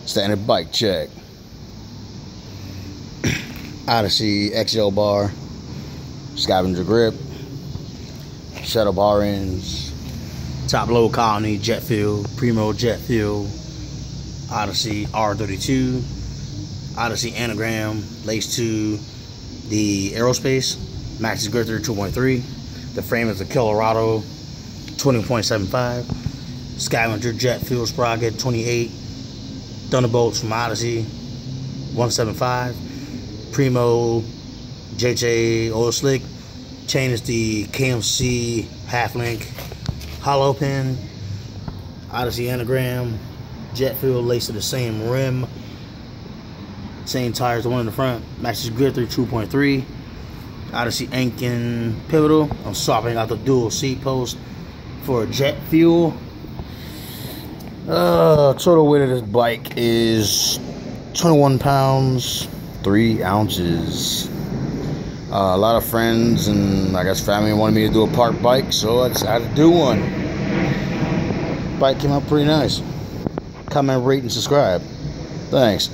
Standard bike check. Odyssey XL bar. Scavenger grip. Shuttle bar ends. Top load colony jet fuel. Primo jet fuel. Odyssey R32. Odyssey anagram. Lace to the aerospace. Maxxis Grifter 2.3. The frame is a Colorado 20.75. Scavenger jet fuel sprocket 28. Thunderbolts from Odyssey 175. Primo JJ oil slick. Chain is the KMC half link hollow pin. Odyssey anagram. Jet fuel laced to the same rim. Same tires, the one in the front. Maxxis Grifter 2.3. Odyssey Ankin pivotal. I'm swapping out the dual seat post for jet fuel. Total weight of this bike is 21 pounds, 3 ounces. A lot of friends and I guess family wanted me to do a park bike, so I decided to do one. Bike came out pretty nice. Comment, rate, and subscribe. Thanks.